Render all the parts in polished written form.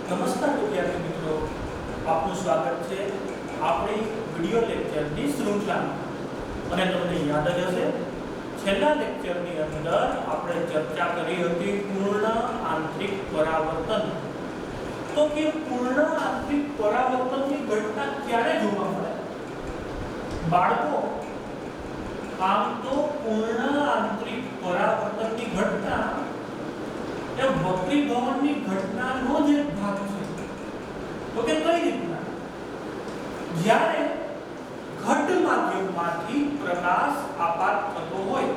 નમસ્કાર વિદ્યાર્થી મિત્રો, આપનું સ્વાગત છે આપણી વિડિયો લેક્ચરની શૃંખલામાં। અને તમને યાદ જ હશે છેલ્લા લેક્ચરની અંદર આપણે ચર્ચા કરી હતી પૂર્ણ આંતરિક પરાવર્તન। તો કે પૂર્ણ આંતરિક પરાવર્તનની ઘટના ક્યારે જોવા મળે? બાળકો, આમ તો પૂર્ણ આંતરિક પરાવર્તનની ઘટના એ વક્રીભવનની ઘટનાનો જ એક ભાગ છે। તો કે કઈ રીતના? જ્યારે ઘટ માધ્યમમાંથી પ્રકાશ આપાત થતો હોય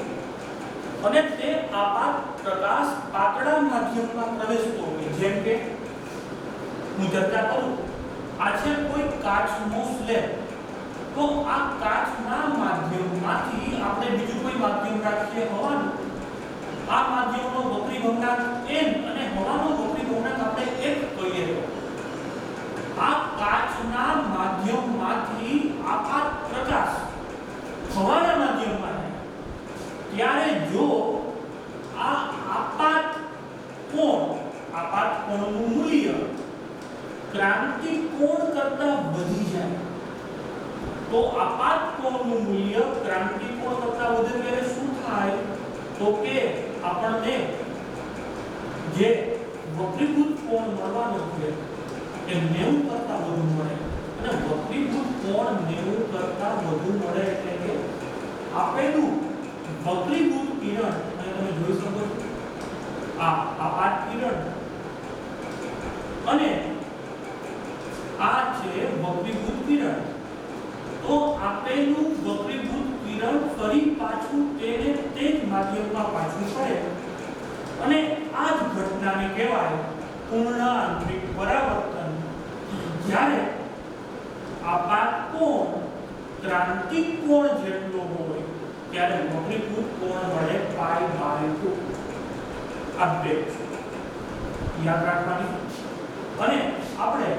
અને તે આપાત પ્રકાશ પાતળા માધ્યમમાં પ્રવેશતો હોય, જેમ કે હું ચર્ચા કરું, આ છે કોઈ કાચનો સ્લેબ, તો આ કાચના માધ્યમમાંથી આપણે બીજું કોઈ માધ્યમ રાખીએ હવાનું, આ માધ્યમનો વક્રીભવનાંક n અને હવાનો વક્રીભવનાંક આપણે 1 કહીએ તો આ કાચના માધ્યમમાંથી આપાત પ્રકાશ હવાના માધ્યમમાં જાય ત્યારે જો આ આપાત કોણનું મૂલ્ય ક્રાંતિ કોણ કરતા વધી જાય, તો આપાત કોણનું મૂલ્ય ક્રાંતિ કોણ કરતા વધે ત્યારે શું થાય? તો કે આપણને જે વક્રીભૂત કોણ મળવાનો છે એ 90 કરતા વધુ મળે, અને વક્રીભૂત કોણ 90 કરતા વધુ મળે એટલે કે આપેલું વક્રીભૂત કિરણ, અને તમે જોઈ શકો છો આ આપાત કિરણ અને આ છે વક્રીભૂત કિરણ, તો આપેલું વક્રીભૂત કિરણ ફરી પાછું તેને તે જ માધ્યમમાં પાછું પડે અને આ જ ઘટનાને કહેવાય પૂર્ણ આંતરિક પરાવર્તન। જ્યારે આપાત કોણ ક્રાંતિક કોણ જેટલો હોય ત્યારે વક્રીભૂત કોણ મળે π/2। આ બે યાદ રાખવાની। અને આપણે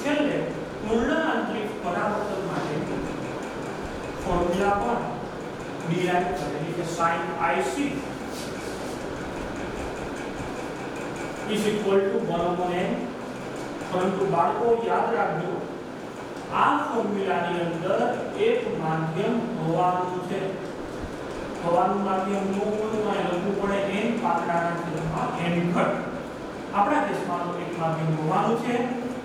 છેલ્લે પૂર્ણ આંતરિક પરાવર્તન માટે ફોર્મ્યુલા પણ ડીરાઈવ કરેલી છે, sin IC = 1/n। પરંતુ બાળકો યાદ રાખજો, આ ફોર્મ્યુલાની અંદર એક માધ્યમ હવાનું છે, હવાનું માધ્યમ નો હોય તો લખવું પડે n પાતળાના છેદમાં n ઘટ। આપણા કેસમાં તો એક માધ્યમ હવાનું છે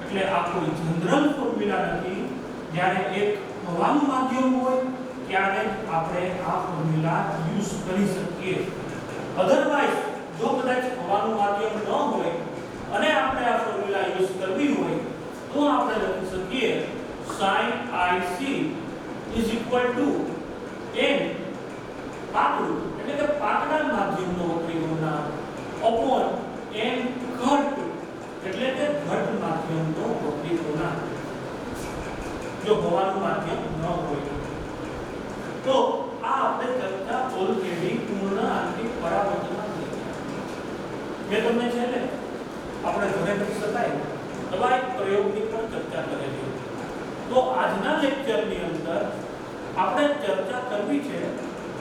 એટલે આ કોઈ જનરલ ફોર્મ્યુલા નથી। જ્યારે એક હવાનું માધ્યમ હોય ત્યારે આપણે આ ફોર્મ્યુલા યુઝ કરી શકીએ। અધરવાઇઝ જો કદાચ હવાનું માધ્યમ ન હોય અને આપણે આ ફોર્મ્યુલા યુઝ કરવી હોય તો આપણે લખી શકીએ sin IC = n પાતળું એટલે કે પાતળા માધ્યમનો વક્રીભવનાંક upon n ઘટ એટલે કે ઘટ માધ્યમનો વક્રીભવનાંક, જો હવાનું માધ્યમ ન હોય તો આ આપણે ચર્ચા ઓલરેડી પૂર્ણ આંતરિક પરાવર્તનમાં કરી છે। મેં તમને છે ને આપણે ઘરે કરી શકાય એવા એક પ્રયોગની પણ ચર્ચા કરેલી। તો આજના લેક્ચરની અંદર આપણે ચર્ચા કરવી છે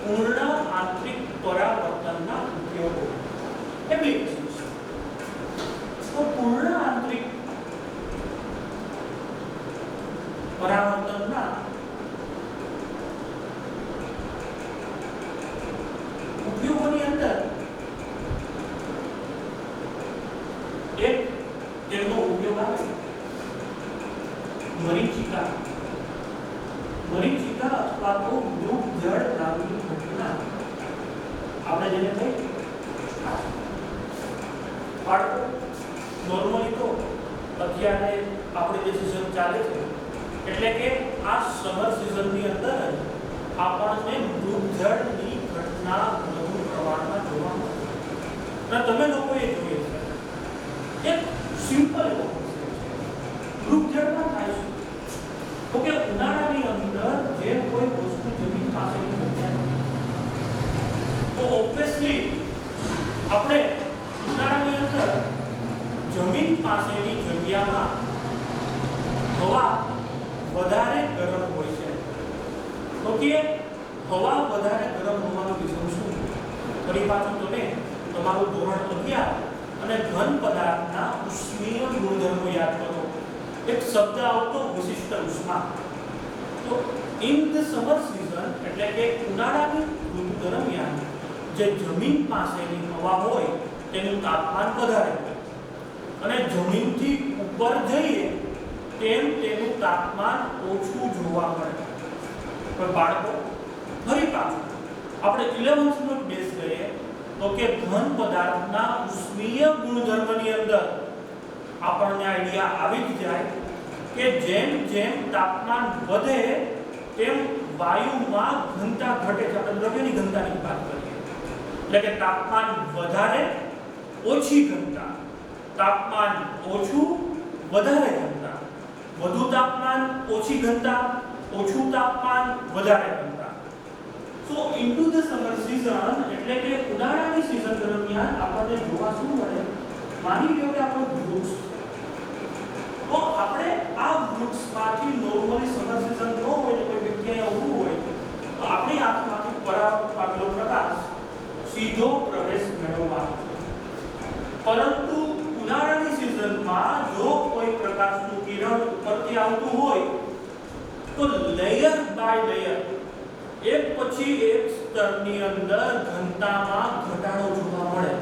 પૂર્ણ આંતરિક પરાવર્તનના ઉપયોગો, એપ્લિકેશન્સ। તો પૂર્ણ આંતરિક પરાવર્તનના ઉપયોગોની અંદર એક તેનો ઉપયોગ આવે મરીચિકા અથવા તો મૃત જળ નામની ઘટના, આપણે જેને કહીએ બાળકો નોર્મલી તો અત્યારે આપણે જે સિઝન ચાલે છે એટલે કે આ સમર સિઝનની અંદર જ આપણને મૃત જળની ઘટના વધુ પ્રમાણમાં જોવા મળે। અને તમે લોકોએ જોઈએ છે એક સિમ્પલ મૃત જળમાં થાય છે તો કે ઉનાળાની અંદર જે કોઈ વસ્તુ જમીન પાસેની જગ્યા તો ઓબ્વિયસલી આપણે ઉનાળાની અંદર જમીન પાસેની જગ્યામાં હવા વધારે ગરમ હોય છે, તો કે હવા વધારે ગરમ હોવાનું રીઝન શું? ફરી પાછું તમે તમારું ધોરણ 11 અને ઘન પદાર્થના ઉષ્મીય ગુણધર્મો યાદ એક શબ્દ આવતો વિશિષ્ટ ઉષ્મા. તો ઇન ધ સમર સીઝન એટલે કે ઉનાળાની ઋતુ દરમિયાન જે જમીન પાસેની હવા હોય તેનું તાપમાન વધારે હોય અને જમીનથી ઉપર જઈએ તેમ તેનું તાપમાન ઓછું જોવા મળે. પણ બાળકો ફરી પાછું આપણે 11th નો બેઝ કરીએ તો કે ઘન પદાર્થના ઉષ્મીય ગુણધર્મની અંદર આપણને આઈડિયા આવી જ જાય કે જેમ જેમ તાપમાન વધે તેમ વાયુમાં ઘનતા ઘટે છે. આપણે દ્રવ્યની ઘનતાની વાત કરીએ એટલે કે તાપમાન વધારે ઓછી ઘનતા, તાપમાન ઓછું વધારે ઘનતા, વધુ તાપમાન ઓછી ઘનતા, ઓછું તાપમાન વધારે ઘનતા. સો ઇન્ટુ ધ સમર સીઝન એટલે કે ઉનાળાની સીઝન દરમિયાન આપણને જોવા શું મળે? માની લો કે આપણો વૃક્ષ તો આપણે આ વૃક્ષમાંથી નોર્મલી સમર સીઝન ન હોય તો કોઈ જગ્યાએ ઊભું હોય તો આપણી આંખમાંથી પરાવર્તન પામેલો પ્રકાશ સીધો પ્રવેશ મેળવવાનો છે. પરંતુ ઉનાળાની સીઝનમાં જો કોઈ પ્રકાશનું કિરણ ઉપરથી આવતું હોય તો લેયર બાય લેયર એક પછી એક સ્તરની અંદર ઘનતામાં ઘટાડો જોવા મળે.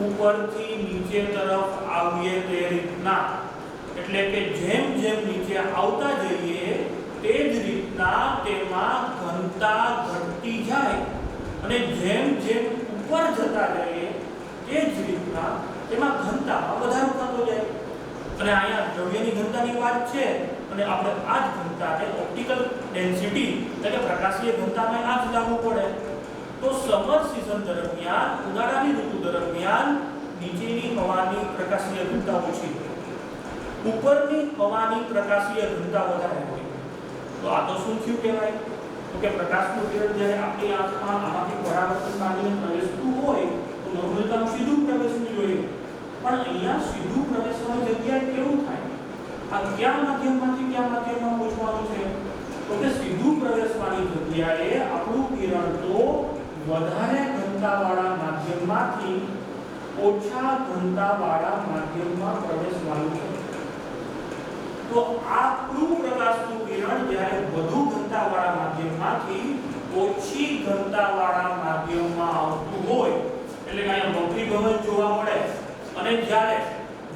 ઉપરથી નીચે તરફ આવીએ તે રીતના એટલે કે જેમ જેમ નીચે આવતા જઈએ તે જ રીતના તેમાં ઘનતા ઘટતી જાય અને જેમ જેમ ઉપર જતા જઈએ તે જ રીતના તેમાં ઘનતામાં વધારો થતો જાય. અને અહીંયા દ્રવ્યની ઘનતાની વાત છે અને આપણે આ જ ઘનતાને ઓપ્ટિકલ ડેન્સિટી એટલે કે પ્રકાશીય ઘનતામાં આ જ લાગુ પડે. તો સમર સીઝન દરમિયાન ઉનાળાની ઋતુ દરમિયાન નીચેની હવાની પ્રકાશીય ઘનતા ઓછી હોય, ઉપરની હવાની પ્રકાશીય ઘનતા વધારે હોય. તો આ તો શું થયું કહેવાય? તો કે પ્રકાશનું કિરણ જ્યારે આપણી આંખમાં આમાંથી પરાવર્તન પામીને પ્રવેશતું હોય તો નોર્મલી તો સીધું પ્રવેશવું જોઈએ, પણ અહીંયા સીધું પ્રવેશવાની જગ્યાએ કેવું થાય? આ કયા માધ્યમમાંથી કયા માધ્યમમાં પહોંચવાનું છે? તો કે સીધું પ્રવેશવાની જગ્યાએ આપણું કિરણ તો વધારે ઘનતાવાળા માધ્યમમાંથી ઓછા ઘનતાવાળા માધ્યમમાં પ્રવેશવાનું છે. તો આપણું પ્રકાશનું કિરણ જ્યારે વધુ ઘનતાવાળા માધ્યમમાંથી ઓછી ઘનતાવાળા માધ્યમમાં આવતું હોય એટલે કે અહીંયા વક્રીભવન જોવા મળે અને જ્યારે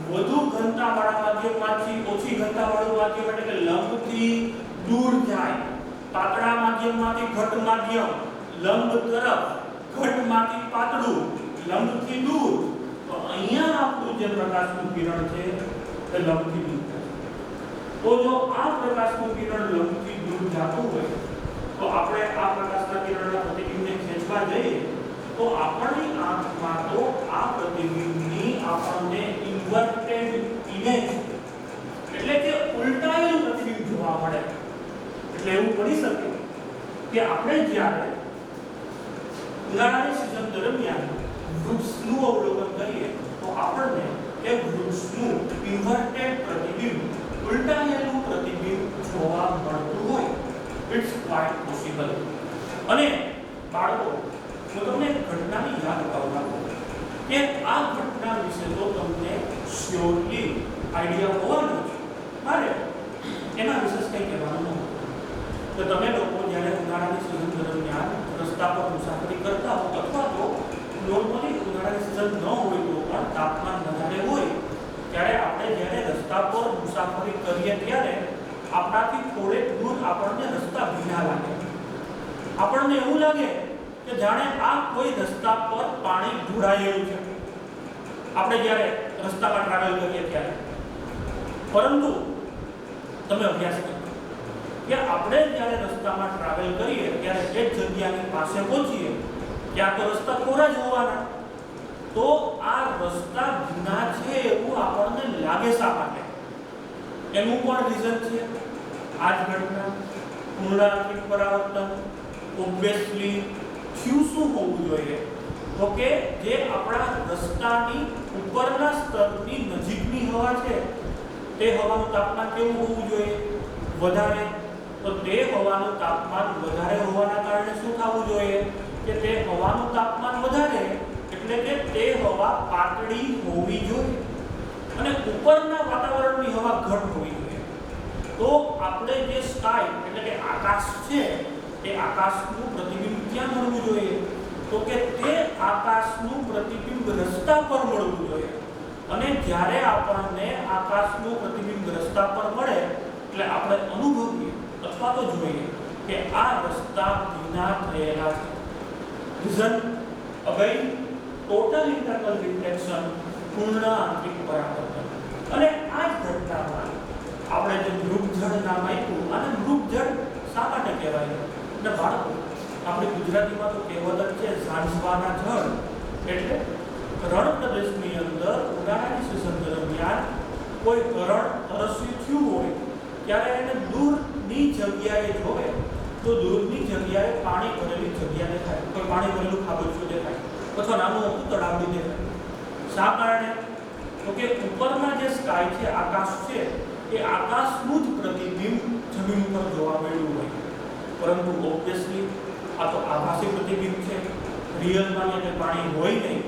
વધુ ઘનતાવાળા માધ્યમમાંથી ઓછી ઘનતાવાળું માધ્યમ એટલે કે લંબથી દૂર જાય, પાતળા માધ્યમમાંથી ઘટ માધ્યમ, લંબ તરફ, ઘટમાંથી પાતળું, લંબથી દૂર, તો અહીંયા આપણું જે પ્રકાશનું કિરણ છે તે લંબથી દૂર જાય. તો જો આ પ્રકાશનું કિરણ લંબથી દૂર જતું હોય તો આપણે આ પ્રકાશના કિરણના પ્રતિબિંબને ખેંચવા જઈએ તો આપણી આંખમાં તો આ પ્રતિબિંબની આપણને ઇન્વર્ટેડ ઇમેજ એટલે કે ઉલટાયેલું પ્રતિબિંબ જોવા મળે. એટલે એવું બની શકે કે આપણે જ્યારે ઉનાળાની સીઝન દરમિયાન વૃક્ષનું અવલોકન કરીએ તો આપણને એ વૃક્ષનું ઇન્વર્ટેડ પ્રતિબિંબ, ઉલટાયેલું પ્રતિબિંબ જોવા મળતું હોય. It's quite possible. અને બાળકો હું તમને એક ઘટનાની યાદ અપાવું કે આ ઘટના વિશે તો તમને શ્યોરલી આઈડિયા હોવાનો છે, મારે એના વિશે કંઈ કહેવાનું નથી. તો તમે લોકો જ્યારે ઉનાળાની સીઝન દરમિયાન રસ્તા પર મુસાફરી કરતા હો અથવા તો નોર્મલી ઉનાળાની સીઝન ન હોય તો પણ તાપમાન વધારે હોય ત્યારે આપણે જ્યારે રસ્તા પર મુસાફરી કરીએ ત્યારે આપણાથી થોડેક દૂર આપણને રસ્તા ભીના લાગે. આપણને એવું લાગે કે જાણે આ કોઈ રસ્તા પર પાણી ઢોળાયેલું છે આપણે જ્યારે રસ્તામાં ટ્રાવેલ કરીએ ત્યારે. પરંતુ તમે અભ્યાસ કરો કે આપણે જ્યારે રસ્તામાં ટ્રાવેલ કરીએ ત્યારે એક જગ્યાની પાસે પહોંચીએ ત્યાં તો રસ્તા કોરા જ હોવાના, તો આ રસ્તા ભીના છે એવું આપણને લાગે શા માટે? એનું પણ રીઝન છે આ જ ઘટના, પૂર્ણાંકિત પરાવર્તન. ઓબ્વિયસલી થયું શું હોવું જોઈએ? તો કે જે આપણા રસ્તાની ઉપરના સ્તરની નજીકની હવા છે તે હવાનું તાપમાન કેવું હોવું જોઈએ? વધારે. તો તે હવાનું તાપમાન વધારે હોવાના કારણે શું થવું જોઈએ કે તે હવાનું તાપમાન વધારે એટલે કે તે હવા પાતળી હોવી જોઈએ અને ઉપરના વાતાવરણની હવા ઘટ હોવી જોઈએ. આકાશ છે એ આકાશનું પ્રતિબિંબ ક્યાં મળવું જોઈએ? તો કે તે આકાશનું પ્રતિબિંબ રસ્તા પર મળવું જોઈએ. અને જ્યારે આપણને આકાશનું પ્રતિબિંબ રસ્તા પર મળે એટલે આપણે અનુભવીએ અથવા તો જોઈએ કે આ રસ્તા ભીના થયેલા છે. Reason again total internal reflection, પૂર્ણ આંતરિક પરાવર્તન. અને આ જ ઘટનામાં આપણે જે મૃગજળ નામ આપ્યું, અને મૃગજળ શા માટે કહેવાય? અને બાળકો આપણે ગુજરાતીમાં તો કહેવત જ છે ઝાંઝવાના જળ, એટલે રણ પ્રદેશની અંદર ઉનાળાની સિઝન દરમિયાન કોઈ હરણ તરસ્યું થયું હોય ત્યારે એને દૂરની જગ્યાએ જોવે તો દૂરની જગ્યાએ પાણી ભરેલી જગ્યા દેખાય, કોઈ પાણી ભરેલું ખાબોચિયું દેખાય અથવા નાનું મોટું તળાવડી દેખાય. શા કારણે? તો કે ઉપરના જે સ્કાય છે, આકાશ છે, એ આકાશનું જ પ્રતિબિંબ જમીન પર જોવા મળ્યું હોય. પરંતુ ઓબ્વિયસલી આ તો આભાસી પ્રતિબિંબ છે, રિયલમાં એને પાણી હોય નહીં.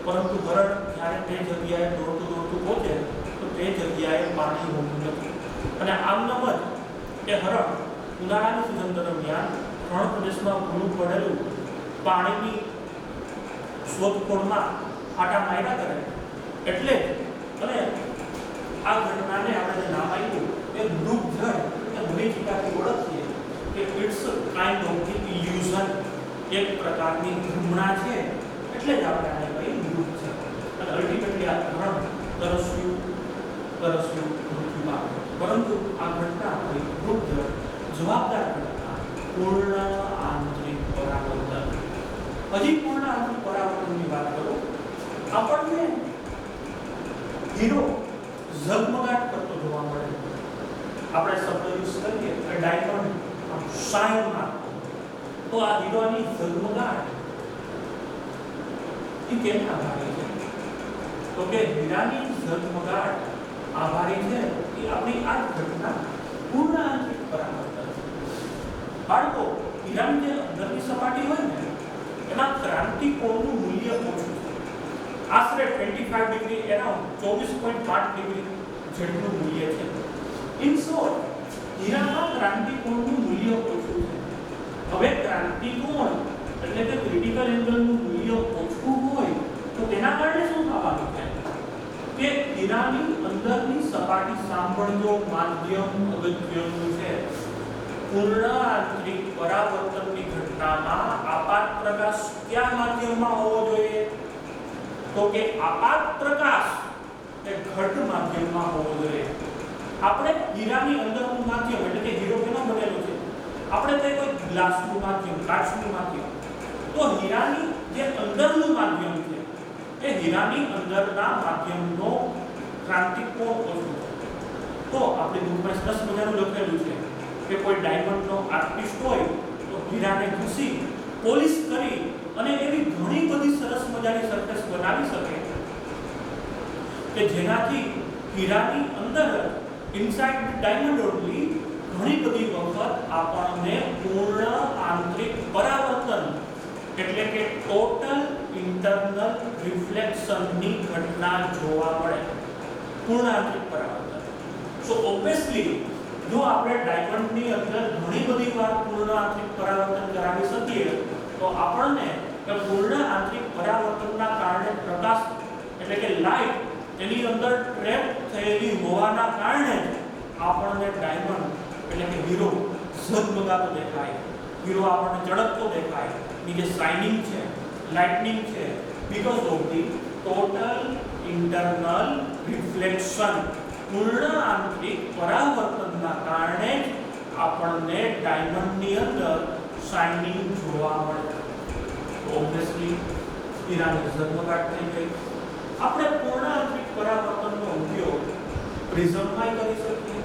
પરંતુ હરણ જ્યારે તે જગ્યાએ દોડતું પહોંચે તો તે જગ્યાએ પાણી હોતું નથી. અને આમનામ જ એ હરણ ઉનાળાની સિઝન દરમિયાન રણ પ્રદેશમાં ભૂલું પડેલું પાણીની શોધખોળમાં આટા માર્યા કરે. એટલે અને આ ઘટનાને આપણે જે નામ આપ્યું એ મૃગજળ કે મરીચિકાથી ઓળખીએ કે it's kind of the illusion, એક પ્રકારની ભ્રમણા છે. એટલે જ આપણે આને કહીએ મૃગજળ. અને અલ્ટિમેટલી આ હરણ તરસ્યું મૃત્યુમાં. પરંતુ આ ઘટના મૃગજળ જવાબદાર ઘટના પૂર્ણ આંતરિક પરાવર્તન. હજી પૂર્ણ આંતરિક પરાવર્તનની વાત કરું, આપણને હીરો ઝગમગાટ કરતો જોવા મળે. આપણે શબ્દ યુઝ કરીએ કે ડાયમંડ શાઇનમાં, તો આ હીરોની ઝગમગાટ એ કેમ આભારી છે? તો કે હીરાની ઝગમગાટ આભારી છે એ આપણી આ ઘટના પૂર્ણ આંતરિક પરાવર્તન. બાળકો, હીરાની જે અંદરની સપાટી હોય ને એમાં ક્રાંતિકોણનું મૂલ્ય ઓછું છે. આશરે 25 ડિગ્રી, એરાઉન્ડ 24.8 ડિગ્રી જેટલું મૂલ્ય છે. ઇન શોર્ટ, હીરામાં ક્રાંતિકોણનું મૂલ્ય ઓછું છે. હવે ક્રાંતિકોણ એટલે કે ક્રિટિકલ એંગલનું મૂલ્ય ઓછું હોય તો તેના કારણે શું થવાનું છે કે હીરાની અંદરની સપાટી સાંભળજો માધ્યમ અગત્યનું છે. પૂર્ણ આંતરિક પરાવર્તનની ઘટનામાં આપાત પ્રકાશ કયા માધ્યમમાં હોવો જોઈએ? તો કે આપાત પ્રકાશ એ ઘટ માધ્યમમાં હોવો જોઈએ. આપણે હીરાની અંદરનું માધ્યમ એટલે કે હીરો કેનો બનેલો છે? આપણે તે કોઈ ગ્લાસનું માધ્યમ, કાચનું માધ્યમ. તો હીરાની જે અંદરનું માધ્યમ છે એ હીરાની અંદરના માધ્યમનો ક્રાંતિકોણ ઓછો છે. તો આપણે બુકમાં સરસ મજાનું લખેલું છે કે કોઈ ડાયમંડનો આર્ટિસ્ટ હોય તો હીરાને ઘસી પોલિશ કરી અને એવી ઘણી બધી સરસ મજાની સરફેસ બનાવી શકે કે જેનાથી હીરાની અંદર ઇનસાઇડ ડાયમંડ ઓનલી ઘણી બધી વખત આપણને પૂર્ણ આંતરિક પરાવર્તન એટલે કે ટોટલ ઇન્ટરનલ રિફ્લેક્શનની ઘટના જોવા મળે. પૂર્ણ આંતરિક પરાવર્તન. સો ઓબ્વિયસલી જો આપણે ડાયમંડની અંદર ઘણી બધી વાર પૂર્ણ આંતરિક પરાવર્તન કરાવી શકીએ તો આપણને કે પૂર્ણ આંતરિક પરાવર્તનના કારણે પ્રકાશ એટલે કે લાઇટ એની અંદર ટ્રેપ થયેલી હોવાના કારણે આપણને ડાયમંડ એટલે કે હીરો ઝગમગાતો દેખાય, હીરો આપણને ચળકતો દેખાય, ની જે શાઇનિંગ છે, લાઇટનિંગ છે, because of the total internal reflection. પૂર્ણ આંતરિક પરાવર્તનના કારણે આપણને ડાયમંડની અંદર શાઇનિંગ જોવા મળે. ઓબ્વિયસલી હીરાની ઝગમગાટ થઈ ગઈ. આપણે પૂર્ણ આંતરિક પરાવર્તનનો ઉપયોગ પ્રિઝમમાં કરી શકીએ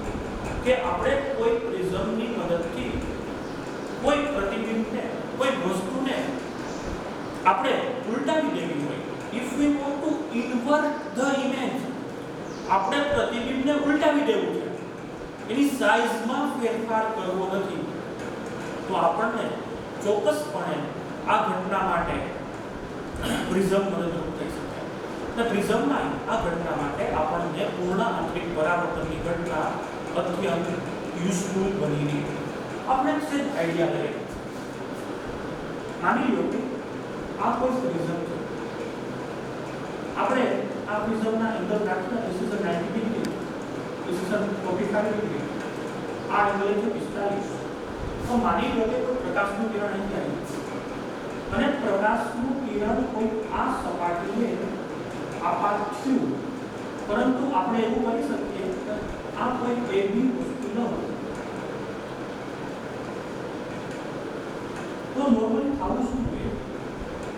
કે આપણે કોઈ પ્રિઝમની મદદથી કોઈ પ્રતિબિંબને, કોઈ વસ્તુને આપણે ઉલટાવી દેવી હોય. If we want to invert the image, આપણે પ્રતિબિંબને ઉલટાવી દેવું છે, એની સાઈઝમાં ફેરફાર કરવો નથી, તો આપણને ચોક્કસપણે આ ઘટના માટે પ્રિઝમ મદદરૂપ થઈ શકે. અને પ્રિઝમમાં આ ઘટના માટે આપણને પૂર્ણ આંતરિક પરાવર્તનની ઘટના અત્યંત યુઝફુલ બની રહી. આપણે સેજ આઈડિયા લઈએ. માની લો કે આ કોઈ પ્રિઝમ છે. આપણે આ પ્રિઝમના એંગલ રાખીને this is a 90 degree, this is a 45 degree, આ એંગલ છે 45. તો માની લો કે કોઈ પ્રકાશનું કિરણ અહીં આવ્યું અને પ્રકાશનું કિરણ કોઈ આ સપાટીને આપાત થયું, પરંતુ આપણે એવું કરી શકીએ કે આ કોઈ એવી વસ્તુ ન હોય. તો નોર્મલી આવું શું જોઈએ?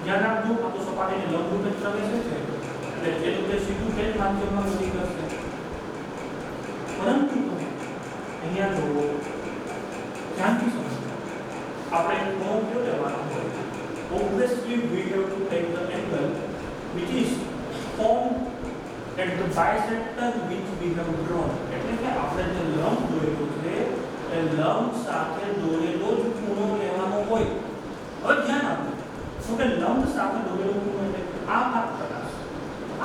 ધ્યાન રાખજો, આ તો સપાટીને લંબરૂપે પ્રવેશે છે એટલે જે રીતે સીધું તે જ માધ્યમમાં ગતિ કરશે. પરંતુ તમે અહીંયા જુઓ, ધ્યાનથી સમજો. આપણે કોણ કયો લેવાનો હોય? Obviously we have to take the angle which is formed at the bisector which we have drawn. એટલે કે આપણે જે લંબ દોરેલો છે એ લંબ સાથે દોરેલો જ ખૂણો લેવાનો હોય. હવે ધ્યાન આપો, શું કે લંબ સાથે દોરેલો ખૂણો એટલે આપાત પ્રકાશ.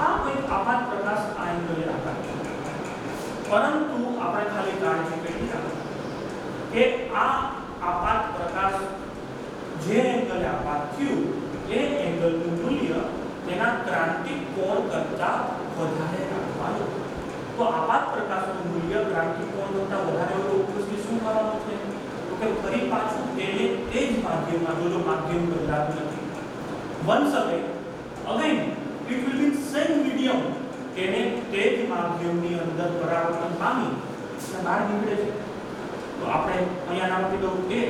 આ કોઈ આપાત પ્રકાશ આ એંગલે આપાત છે. પરંતુ આપણે ખાલી કાળજી કેટલી રાખો કે આ આપાત પ્રકાશ જે એંગલે આપાત થયું એ એંગલનું મૂલ્ય તેના ક્રાંતિક કોણ કરતા વધારે રાખવાનું. તો આપાત પ્રકાશનું મૂલ્ય ક્રાંતિક કોણ કરતા વધારે હોય તો ઓબ્વિયસલી શું કરવાનું છે? તો કે ફરી પાછું તેને તે જ માધ્યમમાં, જો માધ્યમ બદલાતું નથી, once again it will be same medium, તેને તે જ માધ્યમની અંદર પરાવર્તન પામી અને બહાર નીકળે છે. તો આપણે અહીંયા નામ આપી દઉં A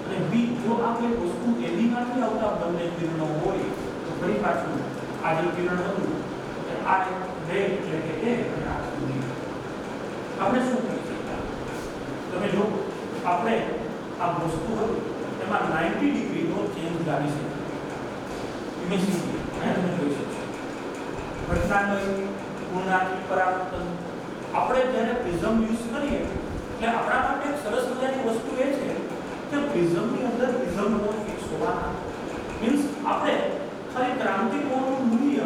અને B. જો આ કોઈ વસ્તુ એવી માંથી આવતા બંને કિરણો હોય તો ફરી પાછું આ જે કિરણ હતું આ રે એટલે કે A અને આ B. આપણે શું કરી શકીએ? તમે જો આપણે આ વસ્તુ હોય એમાં 90 ડિગ્રીનો ચેન્જ લાવી શકીએ. ઇમેજિન અહીંયા તમે જોઈ શકો ઘટનામય પૂર્ણાંકિત પરાવર્તન. આપણે જ્યારે પ્રિઝમ યુઝ કરીએ એટલે આપણા માટે એક સરસ મજાની વસ્તુ એ છે કે પ્રિઝમની અંદર પ્રિઝમ કોણ ફિક્સ હોવાના. મીન્સ આપણે ખાલી ક્રાંતિક કોણનું મૂલ્ય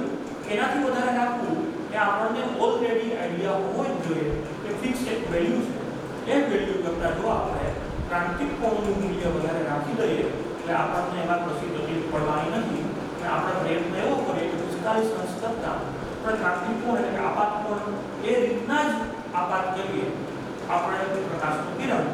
એનાથી વધારે રાખવું એ આપણને ઓલરેડી આઈડિયા હોવો જ જોઈએ કે ફિક્સ એક વેલ્યુ છે. એ વેલ્યુ કરતાં જો આપણે ક્રાંતિક કોણનું મૂલ્ય વધારે રાખી દઈએ એટલે આપણને એમાં કશી તકલીફ પડવાની નથી. અને આપણે પ્રયત્ન એવો કરીએ કે 45 અંશ કરતાં આપણે ક્રાંતિક કોણ એટલે કે આપાત કોણ એ રીતના જ આપાત કરીએ આપણે પ્રકાશનું કિરણ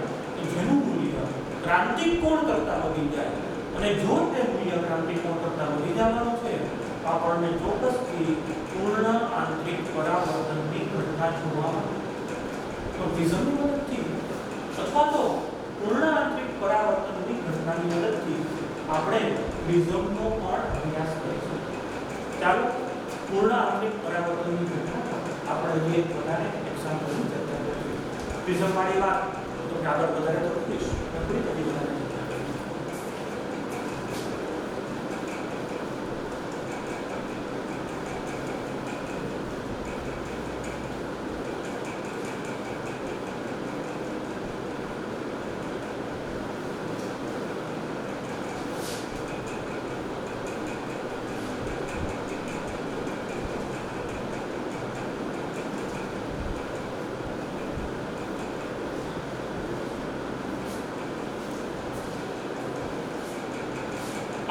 જેનું મૂલ્ય ક્રાંતિક કોણ કરતાં વધી જાય. અને જો તે મૂલ્ય ક્રાંતિક કોણ કરતાં વધી જવાનું છે તો આપણને ચોક્કસથી પૂર્ણ આંતરિક પરાવર્તનની ઘટના જોવા મળે. તો પ્રિઝમની મદદથી અથવા તો પૂર્ણ આંતરિક પરાવર્તનની ઘટનાની મદદથી આપણે પ્રિઝમનો પણ અભ્યાસ કરીશું. ચાલો પૂર્ણ આંતરિક પરાવર્તનની ઘટના આપણે જે વધારે એક્ઝામ્પલની ચર્ચા કરીશું. પ્રિઝમ વાળી વાત તો આગળ વધારે તો કરીશું.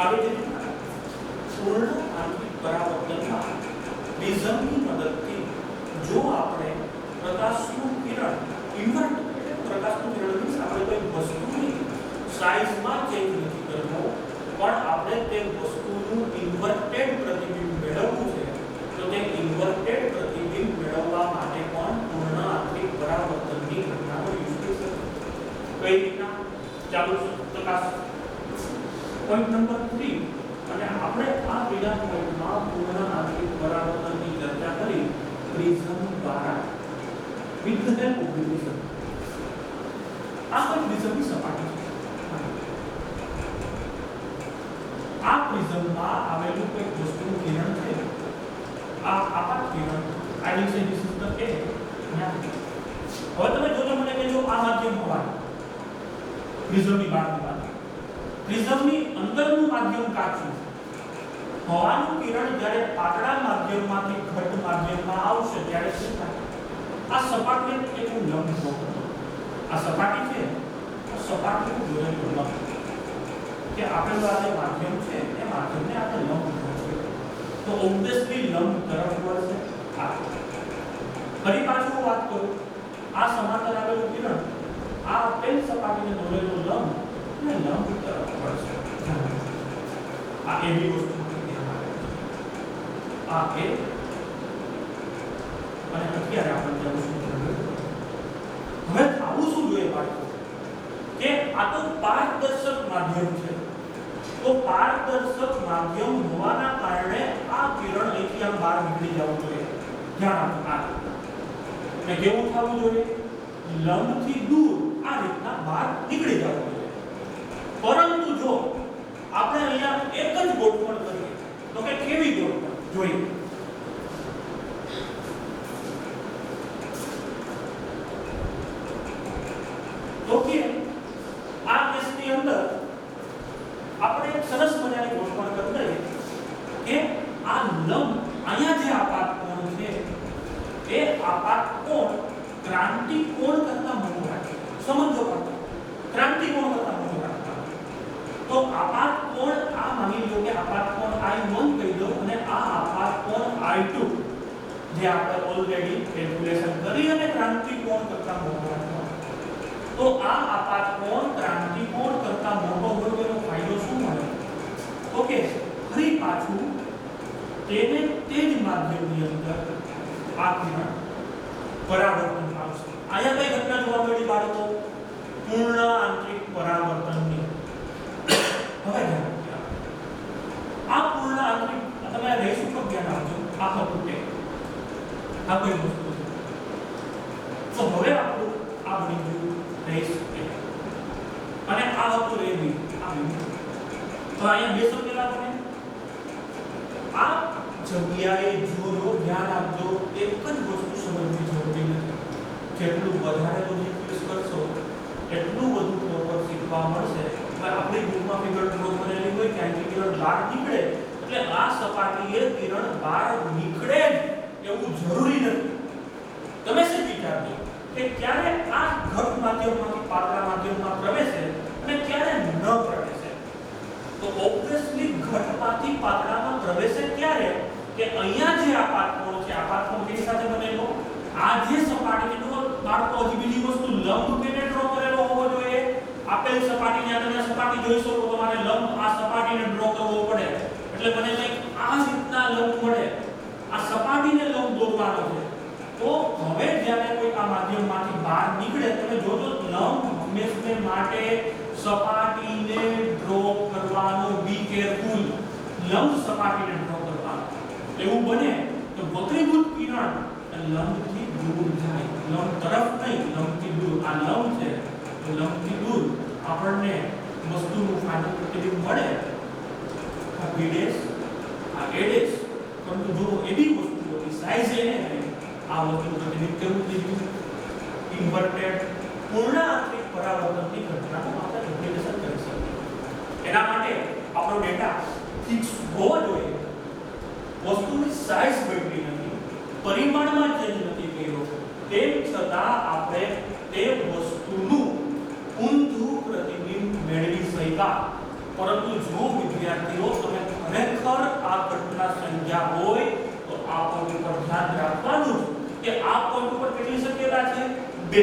આવી જ રીતના પૂર્ણ આંતરિક પરાવર્તનમાં પ્રિઝમની મદદથી જો આપણે પ્રકાશનું કિરણ ઇન્વર્ટ એટલે પ્રકાશનું કિરણ મીન્સ આપણે કોઈ વસ્તુની સાઈઝમાં ચેન્જ નથી કરવો પણ આપણે તે વસ્તુનું ઇન્વર્ટેડ પ્રતિબિંબ મેળવવું છે. તો તે ઇન્વર્ટેડ પ્રતિબિંબ મેળવવા માટે પણ પૂર્ણ આંતરિક પરાવર્તનની ઘટનાનો યુઝ કરી શકીએ. કઈ રીતના? ચાલો પ્રકાશ પોઈન્ટ નંબર 3 અને આપણે આ બીજા પોઈન્ટમાં પૂર્ણ આંતરિક પરાવર્તનની ચર્ચા કરી પ્રિઝમ દ્વારા with the help of prism. આ કોઈ પ્રિઝમની સપાટી છે. આ પ્રિઝમમાં આવેલું કોઈ વસ્તુનું કિરણ છે. આ આપાત કિરણ આઈ સે ધીસ ઇઝ ધ A. હવે તમે જોજો મને કે જો આ માધ્યમ હોય પ્રિઝમની બહારનું પ્રિઝમની અંદરનું માધ્યમ કાચું હવાનું કિરણ જ્યારે પાતળા માધ્યમમાંથી ઘટ માધ્યમમાં આવશે ત્યારે શું થાય? આ સપાટી એક લંબ હોતો. આ સપાટી છે, આ સપાટી કે આપેલું આ જે માધ્યમ છે એ માધ્યમને આપણે લંબ જોઈએ તો ઓબ્વિયસલી લંબ તરફ વળશે આ ફરી પાછું વાત કરું આ સમાંતર આવેલું કિરણ આ આપેલ સપાટીને દોરેલો લંબ ને લંબ તરફ વળશે આ એવી વસ્તુ આ એ અને અત્યારે આપણે જવું હવે આવું શું જોઈએ બાળકો કે આ તો પારદર્શક માધ્યમ છે તો પારદર્શક માધ્યમ હોવાના કારણે આ કિરણ અહીંથી આમ બહાર નીકળી જવું જોઈએ ધ્યાન આપો અને કેવું થવું જોઈએ લંબથી દૂર આ રીતના બહાર નીકળી જવું જોઈએ પરંતુ જો આપણે અહીંયા એક જ ગોઠવણ કરીએ તો કે કેવી ગોઠવણ જોઈએ તો કે આ કેસની અંદર આપણે એક સરસ મજાની ગોઠવણ કરી દઈએ કે આ લંબ અહીંયા જે આપાત કોણ છે એ આપાત કોણ ક્રાંતિ કોણ કરતા મોટો રાખે સમજો પણ ક્રાંતિ કોણ કરતા મોટો રાખતા તો આપાત કોણ આ માની લો કે આપાત કોણ I1 કહી દો અને આ આપાત કોણ I2 જે આપણે ઓલરેડી કેલ્ક્યુલેશન કરી અને ક્રાંતિ કોણ કરતા મોટો રાખતા તો આ આપાત કોણ ક્રાંતિ કોણ કરતા મોટો હોય તેનો ફાયદો શું મળે તો કે ફરી પાછું તેને તે જ માધ્યમની અંદર આ કિરણ પરાવર્તન આવશે આયા કઈ ઘટના જોવા મળી બાળકો પૂર્ણ આંતરિક પરાવર્તનની હવે આ પૂર્ણ આંતરિક તમે આ રેસ ઉપર ધ્યાન આપજો આ હતું તે આ કઈ વસ્તુ છે તો હવે આપણું આ બની ગયું રેસ અને આ હતું રે બી આ બી તો અહીંયા બે શબ્દલા બને આ જગ્યાએ જોજો ધ્યાન આપજો એક જ વસ્તુ સમજવી જરૂરી નથી જેટલું વધારે લોજિક યુઝ કરશો એટલું વધુ પ્રોપર શીખવા મળશે આપણી બુકમાં ફિગર ડ્રો કરેલી હોય કે અહીંથી કિરણ બહાર નીકળે એટલે આ સપાટીએ કિરણ બહાર નીકળે એવું જરૂરી નથી તમે શું વિચારજો કે ક્યારે આ ઘટ માધ્યમમાંથી પાતળા માધ્યમમાં પ્રવેશે અને ક્યારે ન પ્રવેશે તો ઓબ્વિયસલી ઘટમાંથી પાતળામાં પ્રવેશે ક્યારે કે અહીંયા જે આપાત કોણ છે આપાત કોણ કેની સાથે બનેલો આ જે સપાટીનો બાળકો હજી બીજી વસ્તુ લંબ કેને ડ્રો કરેલો હોવો જોઈએ આપેલ સપાટીની અંદર સપાટી જોઈ શકો તમારે લંબ આ સપાટીને ડ્રો કરવો પડે એટલે મને કંઈક આ રીતના લંબ મળે આ સપાટીને લંબ દોરવાનો છે તો હવે જ્યારે કોઈ આ માધ્યમમાંથી બહાર નીકળે તમે જોજો લંબ હંમેશા માટે સપાટીને ડ્રો કરવાનો બી કેરફુલ લંબ સપાટીને ડ્રો કરવાનો એવું બને તો વક્રીભૂત કિરણ લંબથી દૂર જાય લંબ તરફ નહીં લંબથી દૂર આ લંબ છે તો લંબથી દૂર આપણને વસ્તુનું ફાઇનલ પ્રતિબિંબ મળે આ b' આ a' પરંતુ જો એવી વસ્તુઓની સાઈઝ એને આ વસ્તુનું પ્રતિબિંબ કેવું થઈ ગયું ઇન્વર્ટેડ પૂર્ણ આંતરિક પરાવર્તનની ઘટનાનું આપણે રિપ્રેઝન્ટ કરી શકીએ એના માટે આપણો ડેટા ફિક્સ હોવો જોઈએ વસ્તુની સાઈઝ બદલી નથી પરિમાણમાં ચેન્જ નથી કર્યો તેમ છતાં આપણે તે વસ્તુનું ઊંધું પ્રતિબિંબ મેળવી શક્યા પરંતુ જો વિદ્યાર્થીઓ તમે ખરેખર આ ઘટના સમજ્યા હોય તો આ પોઈન્ટ પર ધ્યાન રાખવાનું કે આ પોઈન્ટ ઉપર કેટલી શક્યતા છે બે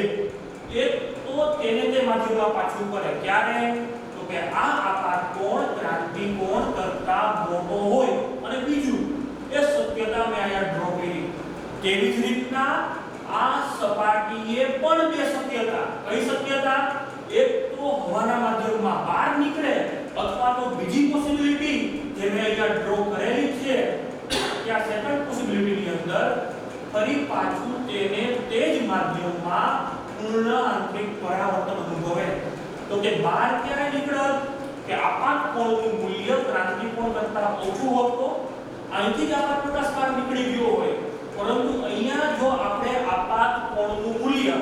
એક તો તેને તે માધ્યમમાં પાછું કરે ક્યારે તો કે આ આપાત કોણ ક્રાંતિ કોણ કરતા મોટો હોય અને બીજું એ શક્યતા મેં અહીંયા ડ્રો કરી તેવી જ રીતના આ સપાટીએ પણ બે શક્યતા કઈ શક્યતા એક તો હવાના માધ્યમમાં બહાર નીકળે અથવા તો બીજી પોસિબિલિટી જે મેં અહીંયા ડ્રો કરેલી છે કે આ સેકન્ડ પોસિબિલિટીની અંદર ફરી પાછું તેને તે જ માધ્યમમાં પૂર્ણ આંતરિક પરાવર્તન અનુભવે તો કે બહાર ક્યારે નીકળે કે આપાત કોણનું મૂલ્ય ક્રાંતિ કોણ કરતા ઓછું હોય તો અહીંથી જ આપાત પ્રકાશ બહાર નીકળી ગયો હોય પરંતુ અહીંયા જો આપણે આપાત કોણનું મૂલ્ય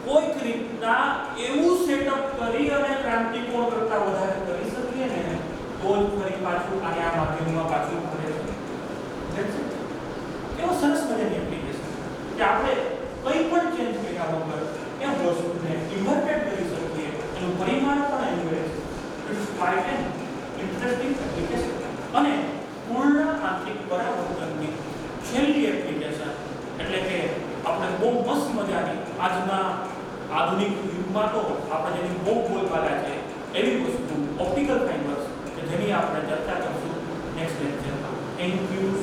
કોઈક રીતના એવું સેટઅપ કરી અને ક્રાંતિ કોણ કરતા વધારે કરી શકીએ ને તો જ ફરી પાછું આને આ માધ્યમમાં પાછું ફરે છે કેવો સરસ મજાની એપ્લિકેશન કે આપણે કંઈ પણ ચેન્જ કર્યા વગર એ વસ્તુને ઇન્વર્ટેડ કરી શકીએ એનું પરિમાણ પણ અહીં રહે છે ઇટ્સ ક્વાઇટ ઇન્ટરેસ્ટિંગ એપ્લિકેશન. અને પૂર્ણ આંતરિક પરાવર્તનની છેલ્લી એપ્લિકેશન એટલે કે આપણે બહુ મસ્ત મજાની આજના આધુનિક યુગમાં તો આપણે જેની બહુ બોલબાલા છે એવી વસ્તુ ઓપ્ટિકલ ફાઇબર્સ કે જેની આપણે ચર્ચા કરીશું નેક્સ્ટ લેક્ચરમાં. Thank you.